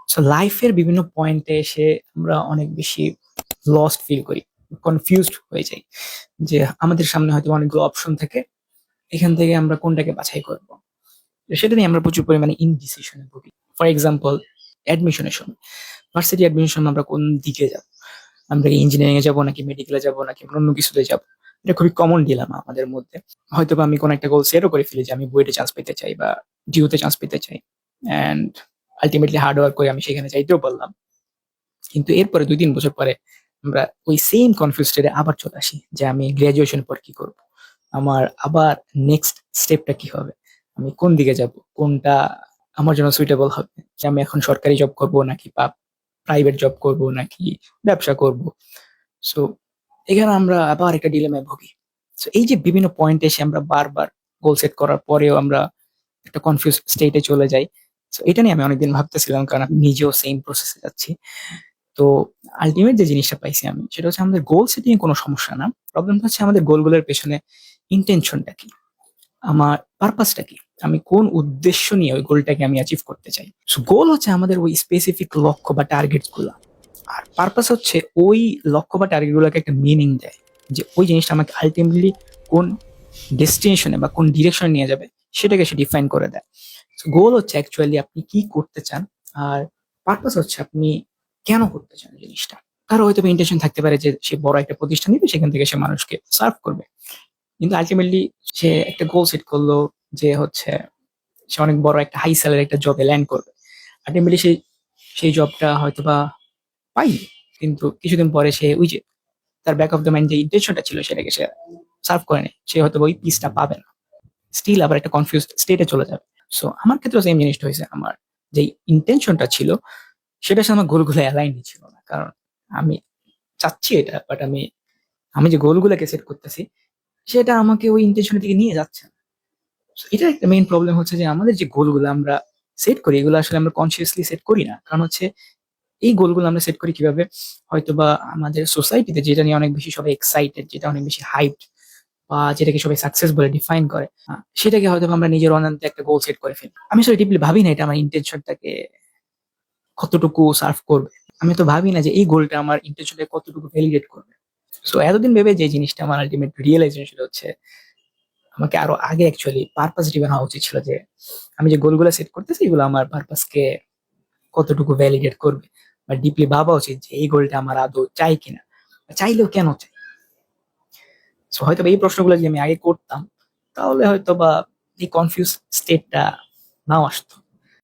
So লাইফের বিভিন্ন পয়েন্টে এসে আমরা অনেক বেশি লস্ট ফিল করি, কনফিউজড হয়ে যাই যে আমাদের সামনে হয়তো অনেকগুলো অপশন থাকে, এখান থেকে আমরা কোনটাকে বাছাই করব। তো সেটা নিয়ে আমরা প্রচুর পরিমাণে ইনডিসিশনে ভুগি। ফর এক্সাম্পল, অ্যাডমিশনের সময়, ভার্সিটি অ্যাডমিশন আমরা কোন দিকে যাব, আমরা কি ইঞ্জিনিয়ারিং এ যাবো নাকি মেডিকেলে যাবো নাকি অন্য কিছুতে যাবো। এটা খুবই কমন ডিলেমা আমাদের মধ্যে। হয়তো বা আমি কোনো একটা গোল সেটও করে ফেলি যে আমি বুয়েটে চান্স পেতে চাই বা ডিউতে চান্স পেতে চাই, অ্যান্ড আলটিমেটলি হার্ড ওয়ার্ক করে আমি সেখানে যাইতেও পারলাম। কিন্তু এরপরে ২-৩ বছর পরে আমরা ওই সেম কনফিউজ স্টেটে আবার চলে আসি যে আমি গ্রাজুয়েশন পর কি করব, আমার আবার নেক্সট স্টেপটা কি হবে, আমি কোন দিকে যাব, কোনটা আমার জন্য সুইটেবল হবে, যে আমি এখন সরকারি জব করব নাকি বা প্রাইভেট জব করব নাকি ব্যবসা করব। সো এখানে আমরা আবার একটা ডিলেমায় ভুগি। সো এই যে বিভিন্ন পয়েন্টে এসে আমরা বারবার গোল সেট করার পরেও আমরা একটা কনফিউজ স্টেটে চলে যাই। সো এটা নিয়ে আমি অনেকদিন ভাবতেছিলাম, কারণ আমি নিজেও সেম প্রসেসে যাচ্ছি। তো আল্টিমেট যে জিনিসটা পাইছি আমি, সেটা হচ্ছে আমাদের গোল সেটিং এ কোনো সমস্যা না। প্রবলেম হচ্ছে আমাদের গোলগুলোর পেছনে ইনটেনশনটা কি? আমার পারপাসটা কি? আমি কোন উদ্দেশ্য নিয়ে ওই গোলটাকে আমি অ্যাচিভ করতে চাই? সো গোল হচ্ছে আমাদের ওই স্পেসিফিক লক্ষ্য বা টার্গেটস গুলা। আর পারপাস হচ্ছে ওই লক্ষ্য বা টার্গেট গুলোকে একটা মিনিং দেয়, যে ওই জিনিসটা আমাকে আল্টিমেটলি কোন ডেস্টিনেশনে বা কোন ডিরেকশনে নিয়ে যাবে সেটাকে সে ডিফাইন করে দেয়। সো গোল হচ্ছে অ্যাকচুয়ালি আপনি কি করতে চান, আর পারপাস হচ্ছে আপনি কেন করতে চান জিনিসটা। কারো হয়তো ইন্টেনশন থাকতে পারে যে সে বড় একটা প্রতিষ্ঠান নিবে, সেখান থেকে সে মানুষকে সার্ভ করবে। কিন্তু আলটিমেটলি সে একটা গোল সেট করলো যে হচ্ছে সে অনেক বড় একটা হাই স্যালারি একটা জবে ল্যান্ড করবে। আলটিমেটলি সেই জবটা হয়তোবা পাই, কিন্তু কিছুদিন পরে সে ওই যে তার ব্যাক অফ দ্য মাইন্ড যে ইন্টেনশনটা ছিল সেটাকে সে সার্ভ করে নেয়, সে হয়তো ওই পিসটা পাবে না, স্টিল আবার একটা কনফিউজ স্টেটে চলে যাবে। সো আমার ক্ষেত্রেও সেম জিনিসটা হয়েছে। আমার যে ইন্টেনশনটা ছিল সেটার সাথে আমার গোলগুলো অ্যালাইন ছিল না, কারণ আমি চাচ্ছি এটা, বাট আমি আমি যে গোলগুলোকে সেট করতেছি সেটা আমাকে ওই ইন্টেনশনের দিকে নিয়ে যাচ্ছে না। So, এটা একটা মেইন প্রবলেম হচ্ছে যে আমাদের যে গোলগুলো আমরা সেট করি, এগুলো আসলে আমরা কনসিয়াসলি সেট করি না। কারণ হচ্ছে এই গোলগুলো আমরা সেট করি কিভাবে, হয়তোবা আমাদের সোসাইটিতে যেটা নিয়ে অনেক বেশি সবাই এক্সাইটেড, যেটা অনেক বেশি হাইপড বা যেটাকে সবাই সাকসেস বলে ডিফাইন করে, সেটাকে হয়তো আমরা নিজের অনান্তে একটা গোল সেট করে ফেলি। আমি আসলে ডিপলি ভাবি না এটা আমার ইন্টেনশনটাকে কতটুকু সার্ভ করবে। আমি তো ভাবি না যে এই গোলটা আমার ইন্টেনশনটাকে কতটুকু ভ্যালিডেট করবে। সো এতদিন ভেবে যে জিনিসটা আমার আলটিমেট রিয়েলাইজেশন সেটা হচ্ছে আমাকে আরো আগে অ্যাকচুয়ালি পারপাস ড্রিভেন হওয়া উচিত ছিল, যে আমি যে গোলগুলো সেট করতেছি এগুলো আমার পারপাসকে কতটুকু ভ্যালিডেট করবে, বা ডিপলি ভাবা উচিত যে এই গোলটা আমার আদৌ চাই কিনা, বা চাইলেও কেন চাই। সো হয়তো এই প্রশ্নগুলো যদি আমি আগে করতাম, তাহলে হয়তো বা এই কনফিউজ স্টেটটা নাও আসতো।